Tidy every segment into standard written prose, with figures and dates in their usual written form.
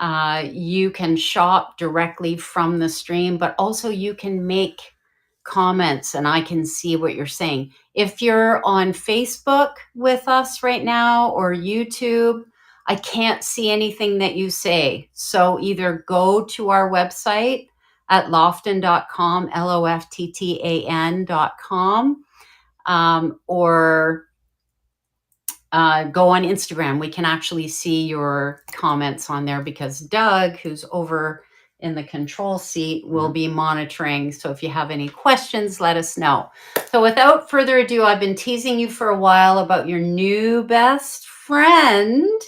You can shop directly from the stream, but also you can make comments and I can see what you're saying. If you're on Facebook with us right now or YouTube, I can't see anything that you say. So either go to our website at lofton.com, LOFTTAN.com, or go on Instagram. We can actually see your comments on there because Doug, who's over in the control seat, will be monitoring. So if you have any questions, let us know. So without further ado, I've been teasing you for a while about your new best friend.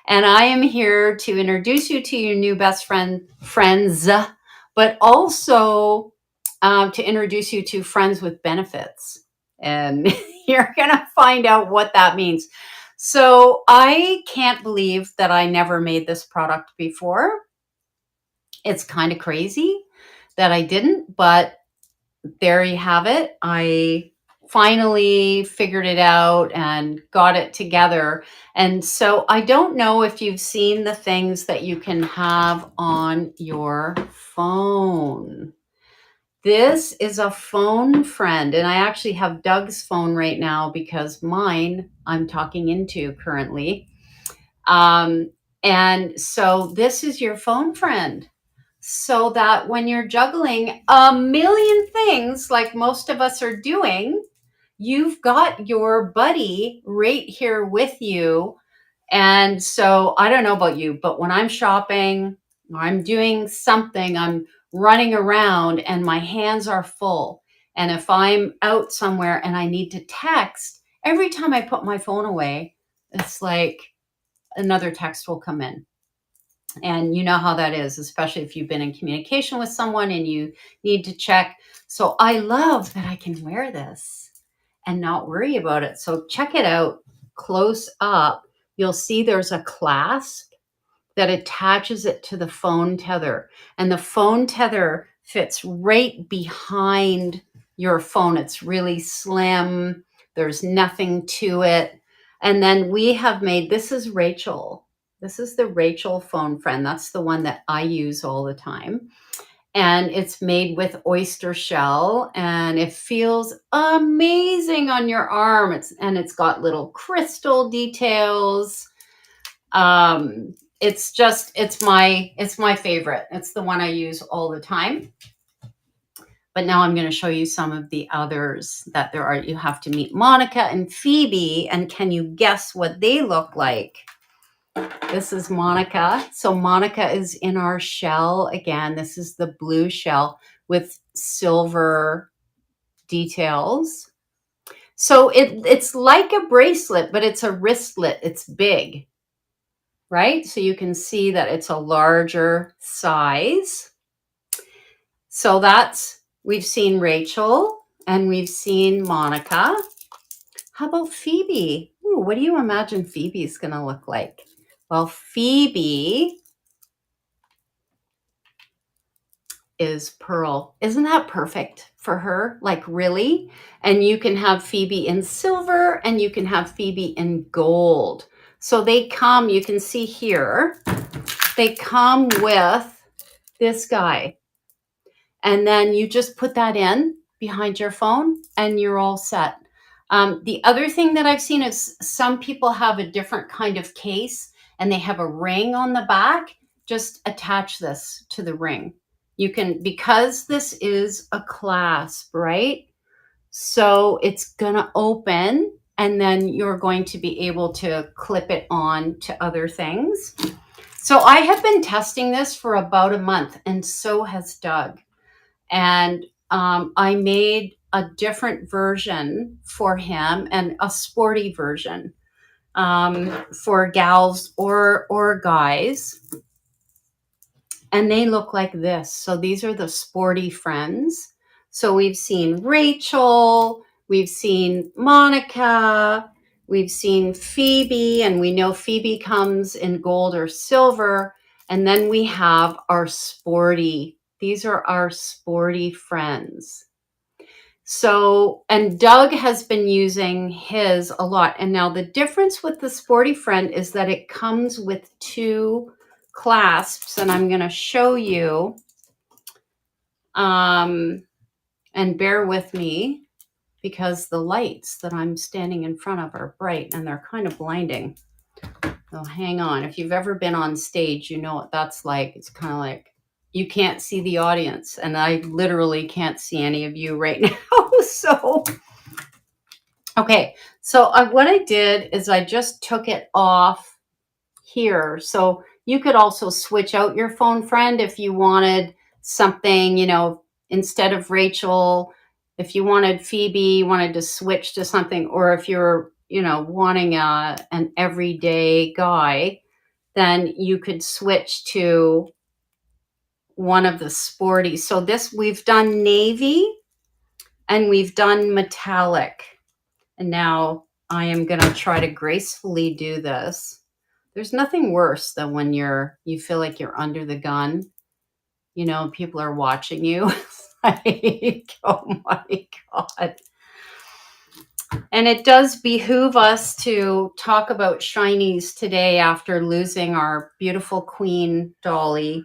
And I am here to introduce you to your new best friends, but also to introduce you to friends with benefits. And you're going to find out what that means. So I can't believe that I never made this product before. It's kind of crazy that I didn't, but there you have it. I finally figured it out and got it together. And so I don't know if you've seen the things that you can have on your phone. This is a phone friend, and I actually have Doug's phone right now because mine I'm talking into currently. And so this is your phone friend. So that when you're juggling a million things like most of us are doing, you've got your buddy right here with you. And so I don't know about you, but when I'm shopping or I'm doing something, I'm running around and my hands are full. And if I'm out somewhere and I need to text, every time I put my phone away, it's like another text will come in. And you know how that is, especially if you've been in communication with someone and you need to check. So I love that I can wear this and not worry about it. So check it out close up. You'll see there's a clasp that attaches it to the phone tether. And the phone tether fits right behind your phone. It's really slim. There's nothing to it. And then we have made, this is Rachel. This is the Rachel phone friend. That's the one that I use all the time. And it's made with oyster shell and it feels amazing on your arm. It's got little crystal details. It's my favorite. It's the one I use all the time. But now I'm going to show you some of the others that there are. You have to meet Monica and Phoebe. And can you guess what they look like? This is Monica. So Monica is in our shell. Again, this is the blue shell with silver details. So it's like a bracelet, but it's a wristlet. It's big, right? So you can see that it's a larger size. So we've seen Rachel and we've seen Monica. How about Phoebe? Ooh, what do you imagine Phoebe's going to look like? Well, Phoebe is pearl. Isn't that perfect for her? Like really? And you can have Phoebe in silver and you can have Phoebe in gold. So they come, you can see here, they come with this guy. And then you just put that in behind your phone and you're all set. The other thing that I've seen is some people have a different kind of case and they have a ring on the back. Just attach this to the ring. You can, because this is a clasp, right? So it's going to open and then you're going to be able to clip it on to other things. So I have been testing this for about a month and so has Doug. And I made a different version for him and a sporty version for gals or guys. And they look like this. So these are the sporty friends. So we've seen Rachel, we've seen Monica, we've seen Phoebe, and we know Phoebe comes in gold or silver. And then we have our sporty. These are our sporty friends. So, and Doug has been using his a lot. And now the difference with the sporty friend is that it comes with two clasps, and I'm going to show you. And bear with me because the lights that I'm standing in front of are bright and they're kind of blinding. So hang on. If you've ever been on stage, you know what that's like. It's kind of like you can't see the audience, and I literally can't see any of you right now. So, okay. So what I did is I just took it off here. So you could also switch out your phone friend if you wanted something, you know, instead of Rachel, if you wanted Phoebe, you wanted to switch to something, or if you're, you know, wanting an everyday guy, then you could switch to one of the sporty. So this, we've done navy and we've done metallic. And now I am going to try to gracefully do this. There's nothing worse than when you feel like you're under the gun, you know, people are watching you. Like, oh my God. And it does behoove us to talk about shinies today after losing our beautiful Queen Dolly,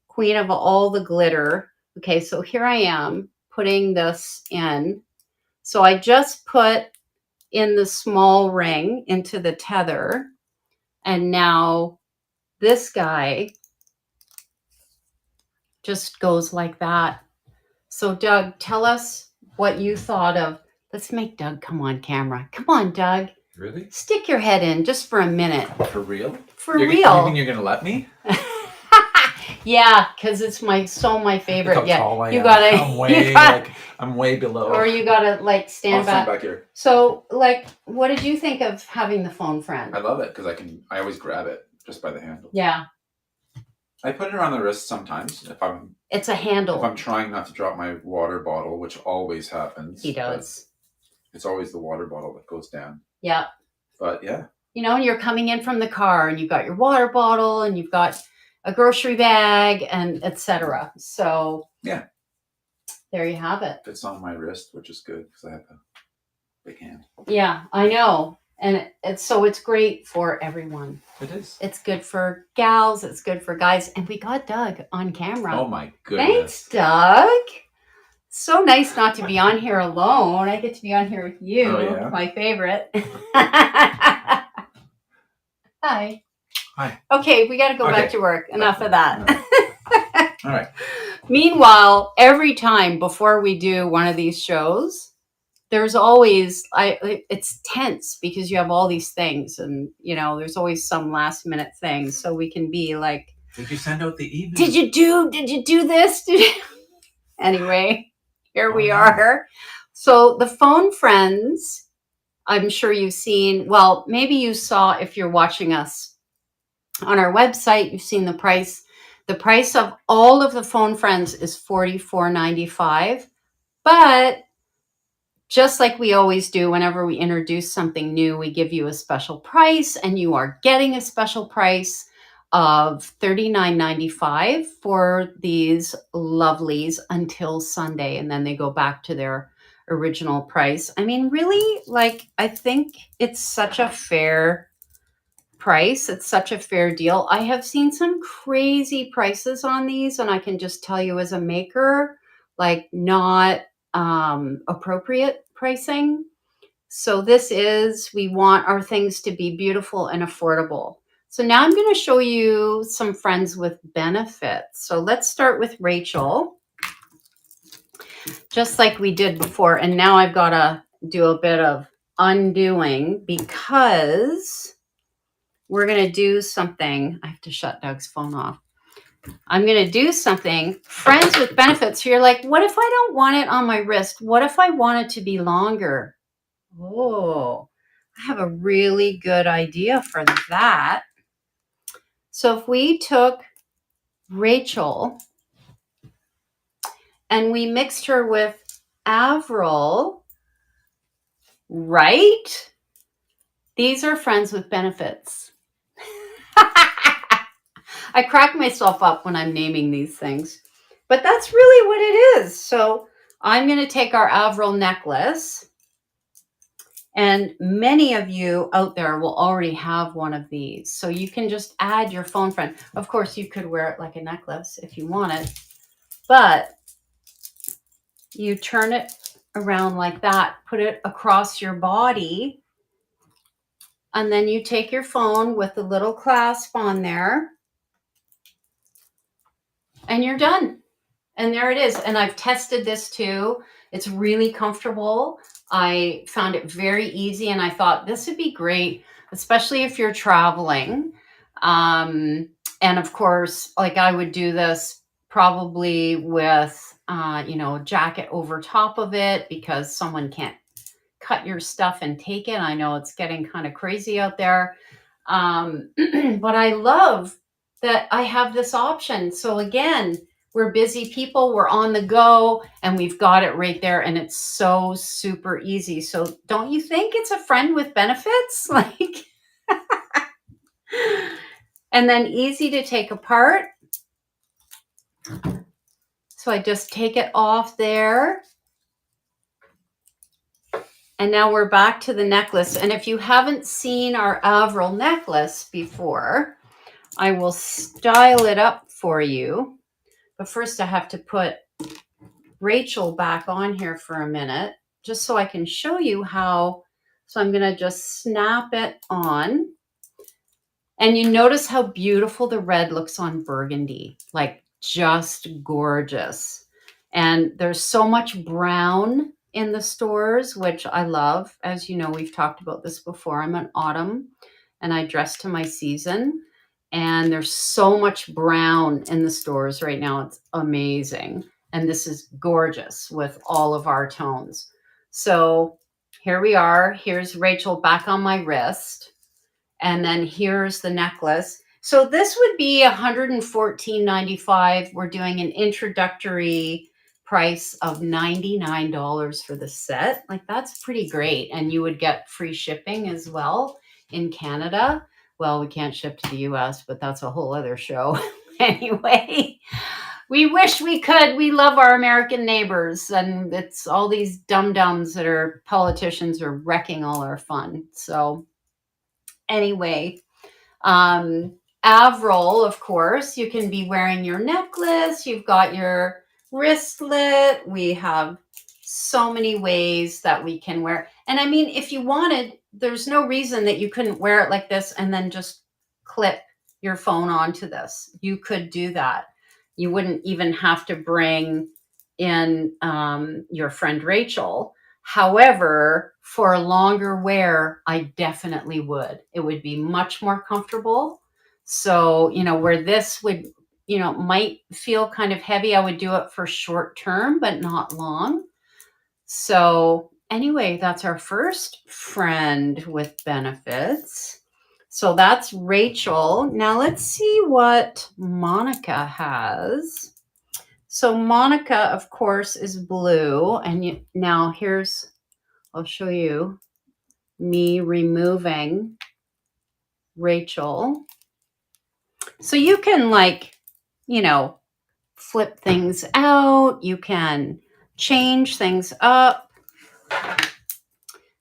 queen of all the glitter. Okay, so here I am putting this in. So I just put in the small ring into the tether. And now this guy just goes like that. So Doug, tell us what you thought of. Let's make Doug come on camera. Come on, Doug. Really? Stick your head in just for a minute. For real? For real. You mean you're going to let me? Yeah, because it's my favorite. Look how tall I am. You gotta. I'm way below. Or you gotta like stand back. Stand back here. So, like, what did you think of having the phone friend? I love it because I always grab it just by the handle. Yeah. I put it around the wrist sometimes if I'm. It's a handle. If I'm trying not to drop my water bottle, which always happens. He does. It's always the water bottle that goes down. Yeah. But yeah. You know, and you're coming in from the car, and you've got your water bottle, and you've got a grocery bag, and etc. So yeah, there you have it. It's on my wrist, which is good because I have a big hand. Yeah, I know, and it's great for everyone. It is. It's good for gals. It's good for guys, and we got Doug on camera. Oh my goodness! Thanks, Doug. So nice not to be on here alone. I get to be on here with you, my favorite. Hi. Hi. Okay, we got to go back to work. Enough of that. All right. Meanwhile, every time before we do one of these shows, there's always it's tense because you have all these things, and you know there's always some last minute things, so we can be like, "Did you send out the email? Did you do this?" Anyway, here we are. So the phone friends, I'm sure you've seen. Well, maybe you saw if you're watching us on our website, you've seen the price. The price of all of the phone friends is $44.95. But just like we always do, whenever we introduce something new, we give you a special price, and you are getting a special price of $39.95 for these lovelies until Sunday. And then they go back to their original price. I mean, really, like, I think it's such a fair price. It's such a fair deal. I have seen some crazy prices on these, and I can just tell you as a maker, like not appropriate pricing. So we want our things to be beautiful and affordable. So now I'm going to show you some friends with benefits. So let's start with Rachel, just like we did before. And now I've got to do a bit of undoing because we're going to do something. I have to shut Doug's phone off. I'm going to do something. Friends with benefits. So you're like, what if I don't want it on my wrist? What if I want it to be longer? Oh, I have a really good idea for that. So if we took Rachel and we mixed her with Avril, right? These are friends with benefits. I crack myself up when I'm naming these things, but that's really what it is. So I'm going to take our Avril necklace, And many of you out there will already have one of these. So you can just add your phone friend. Of course, you could wear it like a necklace if you wanted, but you turn it around like that, put it across your body, and then you take your phone with the little clasp on there, and you're done. And there it is. And I've tested this too. It's really comfortable. I found it very easy, and I thought this would be great, especially if you're traveling. And of course, like I would do this probably with, a jacket over top of it because someone can't cut your stuff and take it. I know it's getting kind of crazy out there. But I love that I have this option. So again, we're busy people, we're on the go, and we've got it right there. And it's so super easy. So don't you think it's a friend with benefits? Like, and then easy to take apart. So I just take it off there. And now we're back to the necklace. And if you haven't seen our Avril necklace before, I will style it up for you. But first I have to put Rachel back on here for a minute, just so I can show you how. So I'm going to just snap it on. And you notice how beautiful the red looks on burgundy, like just gorgeous. And there's so much brown in the stores, which I love. As you know, we've talked about this before. I'm an autumn and I dress to my season. And there's so much brown in the stores right now. It's amazing. And this is gorgeous with all of our tones. So here we are. Here's Rachel back on my wrist. And then here's the necklace. So this would be $114.95. We're doing an introductory price of $99 for the set. Like, that's pretty great. And you would get free shipping as well in Canada. Well, we can't ship to the US, but that's a whole other show. Anyway, we wish we could. We love our American neighbors, and it's all these dum-dums that are politicians are wrecking all our fun. So anyway, Avril, of course, you can be wearing your necklace. You've got your wristlet. We have so many ways that we can wear. And I mean, if you wanted, there's no reason that you couldn't wear it like this and then just clip your phone onto this. You could do that. You wouldn't even have to bring in your friend Rachel. However, for a longer wear, I definitely would. It would be much more comfortable. So, where this would, might feel kind of heavy, I would do it for short term, but not long. So anyway, that's our first friend with benefits. So that's Rachel. Now let's see what Monica has. So Monica, of course, is blue. And now I'll show you me removing Rachel. So you can flip things out. You can change things up.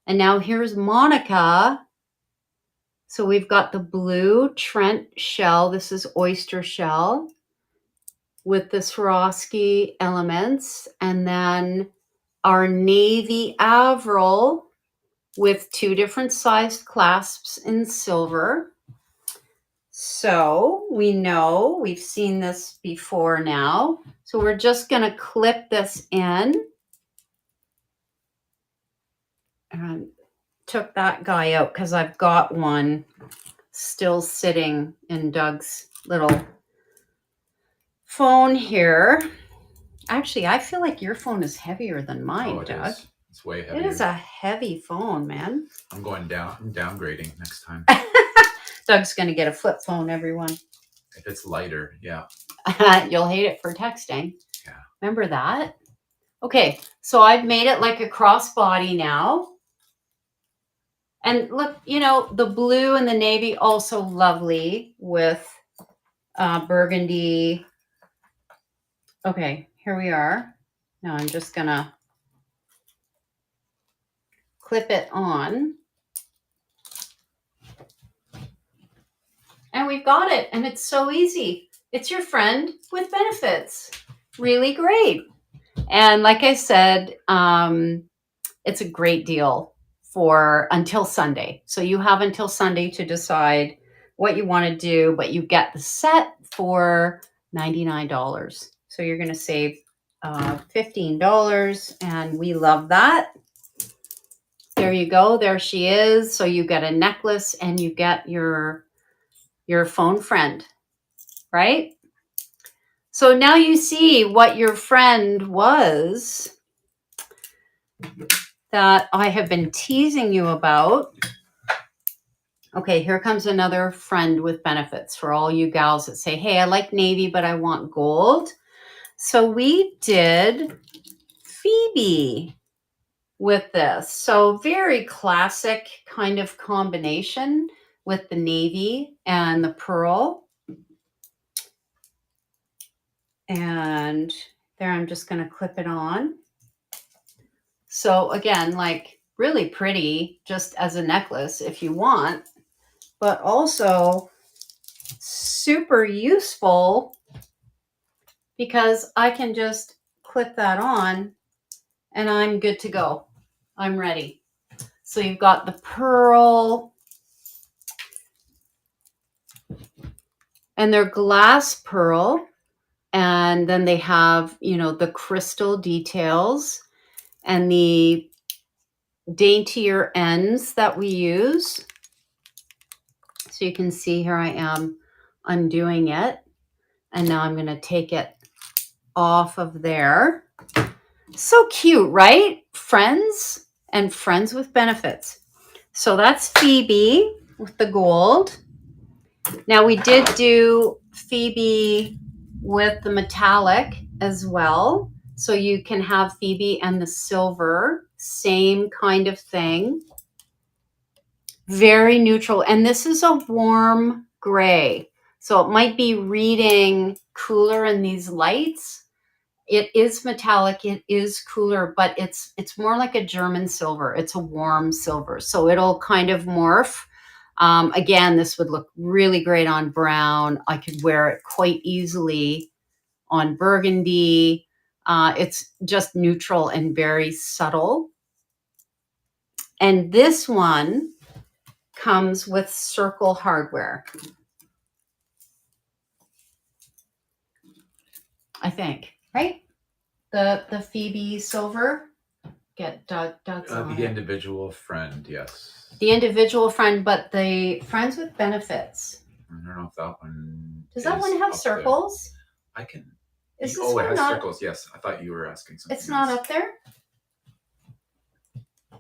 And now here's Monica. So we've got the blue Trent shell. This is oyster shell with the Swarovski elements. And then our navy Avril with 2 different sized clasps in silver. So we know we've seen this before now. So we're just going to clip this in. And took that guy out because I've got one still sitting in Doug's little phone here. Actually, I feel like your phone is heavier than mine, Doug. Is. It's way heavier. It is a heavy phone, man. I'm going down. I'm downgrading next time. Doug's going to get a flip phone, everyone. If it's lighter, yeah. You'll hate it for texting. Yeah. Remember that? Okay, so I've made it like a crossbody now. And look, the blue and the navy also lovely with burgundy. Okay, here we are. Now I'm just going to clip it on. And we've got it. And it's so easy. It's your friend with benefits. Really great. And like I said, it's a great deal for until Sunday. So you have until Sunday to decide what you want to do, but you get the set for $99. So you're going to save $15, and we love that. There you go. There she is. So you get a necklace and you get your phone friend, right? So now you see what your friend was that I have been teasing you about. Okay, here comes another friend with benefits for all you gals that say, hey, I like navy, but I want gold. So we did Phoebe with this. So very classic kind of combination with the navy and the pearl. And there, I'm just going to clip it on. So again, like really pretty just as a necklace if you want, but also super useful because I can just clip that on and I'm good to go. I'm ready. So you've got the pearl, and they're glass pearl, and then they have, the crystal details and the daintier ends that we use. So you can see here I am undoing it, and now I'm going to take it off of there. So cute, right? Friends and friends with benefits. So that's Phoebe with the gold. Now we did do Phoebe with the metallic as well. So you can have Phoebe and the silver, same kind of thing. Very neutral. And this is a warm gray. So it might be reading cooler in these lights. It is metallic, it is cooler, but it's more like a German silver. It's a warm silver. So it'll kind of morph. Again, this would look really great on brown. I could wear it quite easily on burgundy. It's just neutral and very subtle. And this one comes with circle hardware, I think, right? The Phoebe silver. Get Doug's on The it. individual friend, yes. The individual friend, but the friends with benefits. I don't know if that one. Does that one have circles? There. I can. Is this it one has not? circles. Yes, I thought you were asking something. It's not else. up there.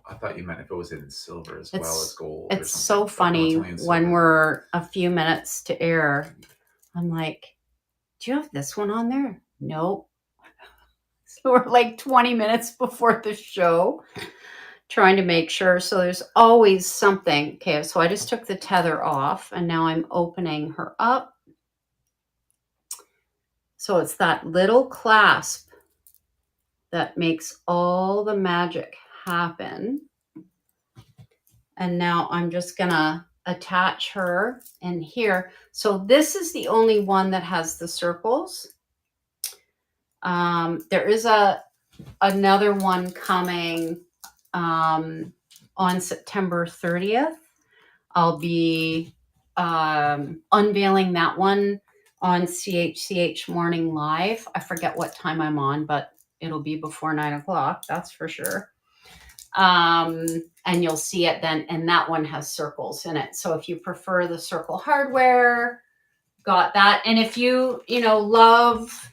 I thought you meant if it was in silver as well as gold. It's so funny when we're a few minutes to air. I'm like, do you have this one on there? Nope. So we're like 20 minutes before the show trying to make sure. So there's always something. Okay, so I just took the tether off and now I'm opening her up. So it's that little clasp that makes all the magic happen. And now I'm just gonna attach her in here. So this is the only one that has the circles. There is another one coming on September 30th. I'll be unveiling that one on CHCH Morning Live. I forget what time I'm on, but it'll be before 9 o'clock, that's for sure. And you'll see it then, and that one has circles in it. So if you prefer the circle hardware, got that. And if you love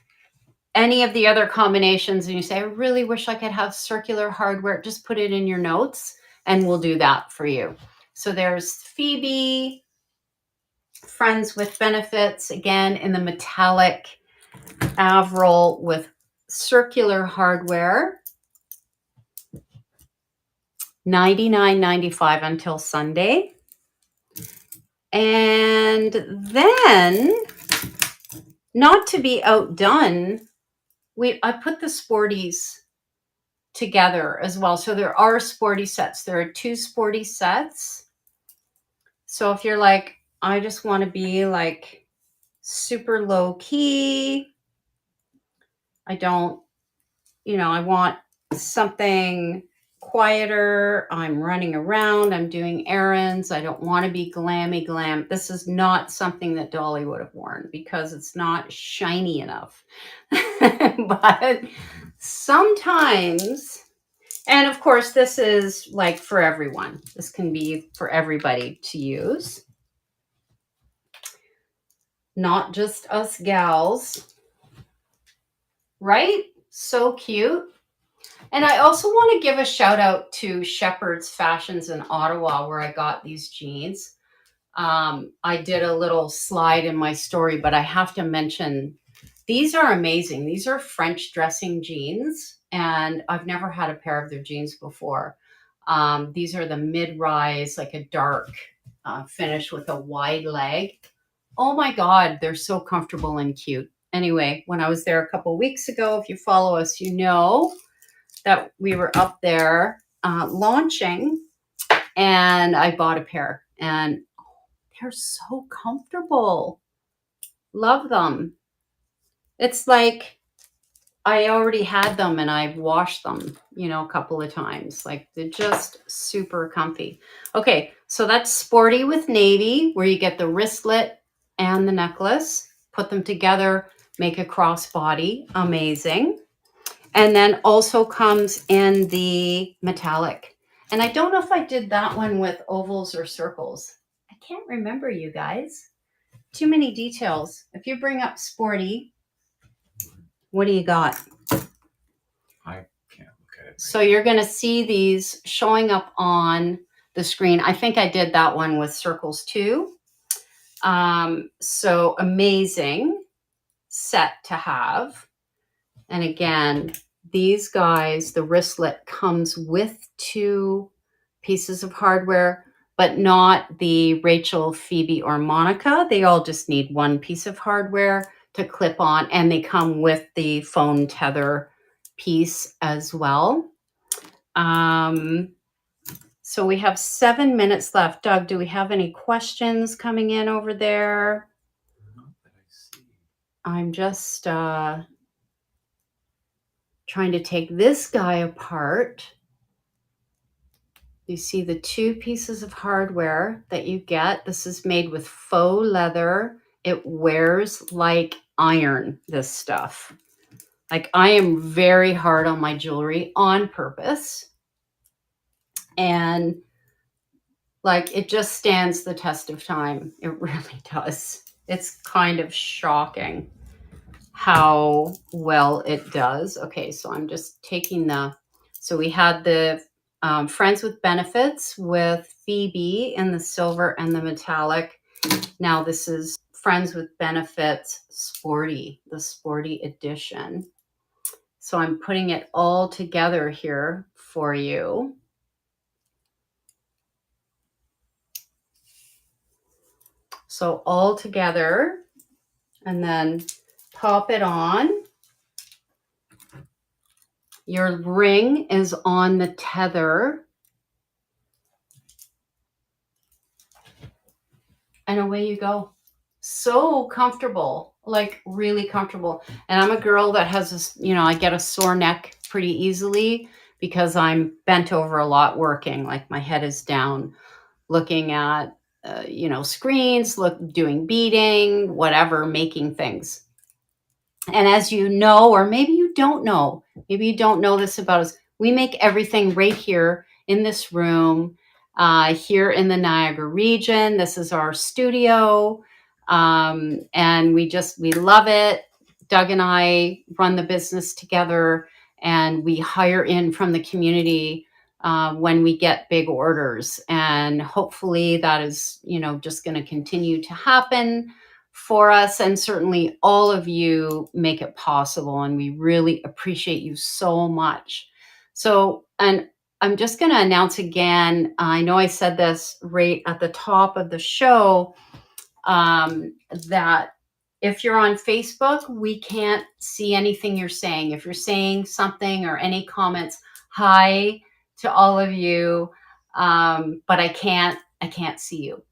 any of the other combinations and you say, I really wish I could have circular hardware, just put it in your notes and we'll do that for you. So there's Phoebe, friends with benefits, again in the metallic Avril with circular hardware. $99.95 until Sunday. And then, not to be outdone, I put the sporties together as well. So there are sporty sets. There are 2 sporty sets. So if you're like, I just want to be like super low key, I don't, I want something quieter. I'm running around, I'm doing errands. I don't want to be glammy glam. This is not something that Dolly would have worn because it's not shiny enough. But sometimes, and of course, this is like for everyone. This can be for everybody to use, not just us gals, right? So cute. And I also want to give a shout out to Shepherd's Fashions in Ottawa, where I got these jeans. I did a little slide in my story, but I have to mention these are amazing. These are French dressing jeans, and I've never had a pair of their jeans before. These are the mid-rise, like a dark finish with a wide leg. Oh my God, they're so comfortable and cute. Anyway, when I was there a couple weeks ago, if you follow us, you know that we were up there launching, and I bought a pair, and they're so comfortable. Love them. It's like I already had them and I've washed them, a couple of times. Like they're just super comfy. Okay, so that's sporty with navy, where you get the wristlet and the necklace, put them together, make a crossbody. Amazing. And then also comes in the metallic. And I don't know if I did that one with ovals or circles. I can't remember, you guys. Too many details. If you bring up sporty, what do you got? I can't look at it. So you're going to see these showing up on the screen. I think I did that one with circles too. So amazing set to have. And again, these guys, the wristlet comes with 2 pieces of hardware, but not the Rachel, Phoebe, or Monica. They all just need 1 piece of hardware to clip on, and they come with the phone tether piece as well. So we have 7 minutes left. Doug, do we have any questions coming in over there? Not that I see. I'm just trying to take this guy apart. You see the 2 pieces of hardware that you get. This is made with faux leather. It wears like iron, this stuff. Like I am very hard on my jewelry on purpose. And like it just stands the test of time. It really does. It's kind of shocking how well it does. Okay, so I'm just taking so we had the Friends with Benefits with Phoebe in the silver and the metallic. Now this is Friends with Benefits Sporty, the Sporty edition. So I'm putting it all together here for you. So all together, and then pop it on. Your ring is on the tether. And away you go. So comfortable, like really comfortable. And I'm a girl that has this, I get a sore neck pretty easily because I'm bent over a lot working. Like my head is down, looking at, screens, doing beading, whatever, making things. And as you know, or maybe you don't know this about us, we make everything right here in this room, here in the Niagara region. This is our studio. And we love it. Doug and I run the business together, and we hire in from the community when we get big orders. And hopefully that is, just going to continue to happen for us, and certainly all of you make it possible, and we really appreciate you so much. So, and I'm just going to announce again, I know I said this right at the top of the show, that if you're on Facebook, we can't see anything you're saying. If you're saying something or any comments, hi to all of you. But I can't see you.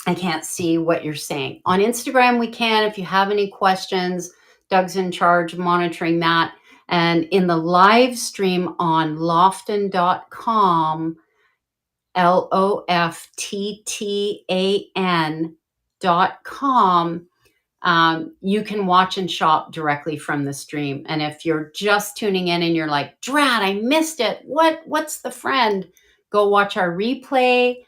I can't see what you're saying. On Instagram, we can. If you have any questions, Doug's in charge of monitoring that. And in the live stream on lofton.com, LOFTTAN.com, you can watch and shop directly from the stream. And if you're just tuning in and you're like, Drat, I missed it. What's the friend? Go watch our replay.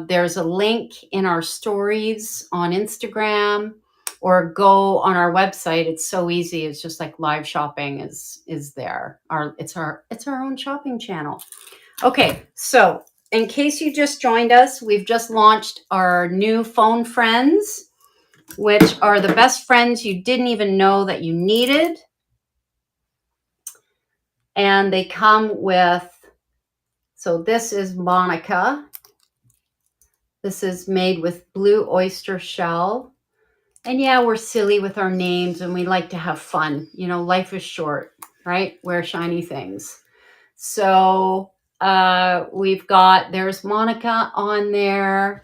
There's a link in our stories on Instagram, or go on our website. It's so easy. It's just like live shopping is there. It's our own shopping channel. Okay, so in case you just joined us, we've just launched our new phone friends, which are the best friends you didn't even know that you needed. And they come with, so this is Monica. This is made with blue oyster shell. And yeah, we're silly with our names and we like to have fun. You know, life is short, right? Wear shiny things. So there's Monica on there.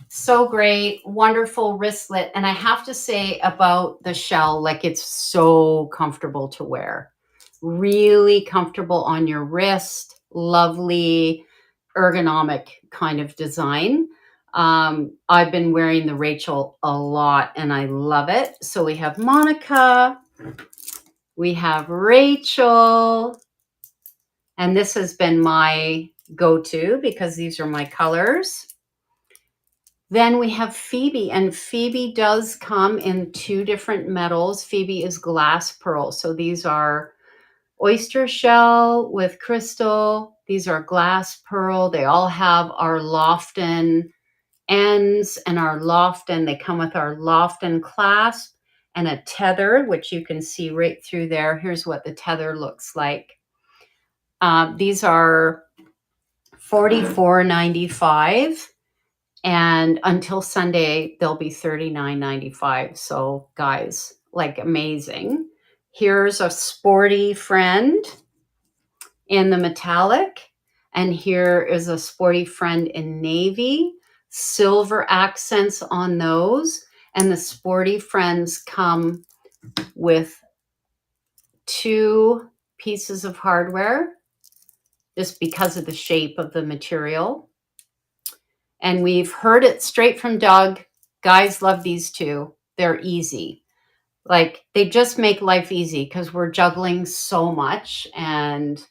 So great, wonderful wristlet. And I have to say about the shell, like, it's so comfortable to wear. Really comfortable on your wrist. Lovely, ergonomic kind of design. I've been wearing the Rachel a lot and I love it. So we have Monica, we have Rachel, and this has been my go-to because these are my colors. Then we have Phoebe, and Phoebe does come in two different metals. Phoebe is glass pearl. So these are oyster shell with crystal. These are glass pearl. They all have our Lofton ends and our Lofton. They come with our Lofton clasp and a tether, which you can see right through there. Here's what the tether looks like. These are $44.95. And until Sunday, they'll be $39.95. So guys, like, amazing. Here's a sporty friend in the metallic. And here is a sporty friend in navy. Silver accents on those. And the sporty friends come with two pieces of hardware just because of the shape of the material. And we've heard it straight from Doug. Guys love these two. They're easy. Like, they just make life easy because we're juggling so much. And,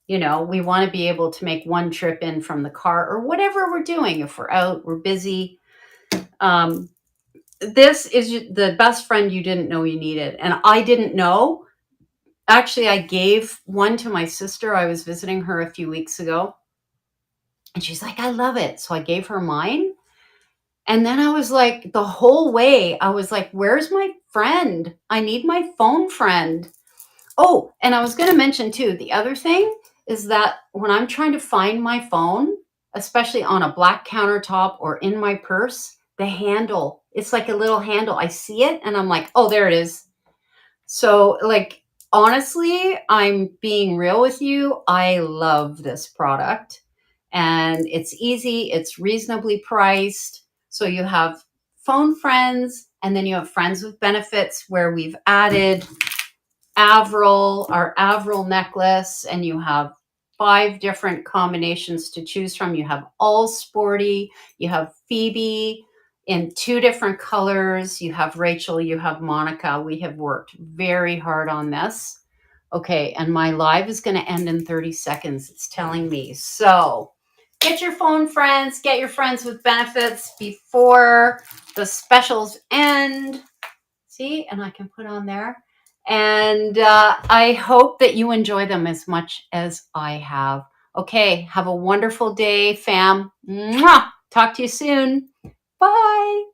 you know, we want to be able to make one trip in from the car or whatever we're doing. If we're out, we're busy. This is the best friend you didn't know you needed. And I didn't know. Actually, I gave one to my sister. I was visiting her a few weeks ago. And she's like, I love it. So I gave her mine. And then I was like, the whole way, I was like, where's my friend? I need my phone friend. Oh, and I was going to mention too, the other thing is that when I'm trying to find my phone, especially on a black countertop or in my purse, the handle, it's like a little handle. I see it and I'm like, oh, there it is. So, like, honestly, I'm being real with you. I love this product and it's easy. It's reasonably priced. So you have phone friends and then you have friends with benefits where we've added our Avril necklace, and you have 5 different combinations to choose from. You have all sporty, you have Phoebe in 2 different colors, you have Rachel, you have Monica. We have worked very hard on this. Okay, and my live is going to end in 30 seconds. It's telling me. So get your phone friends, get your friends with benefits before the specials end. See, and I can put on there. And I hope that you enjoy them as much as I have. Okay, have a wonderful day, fam. Mwah! Talk to you soon. Bye.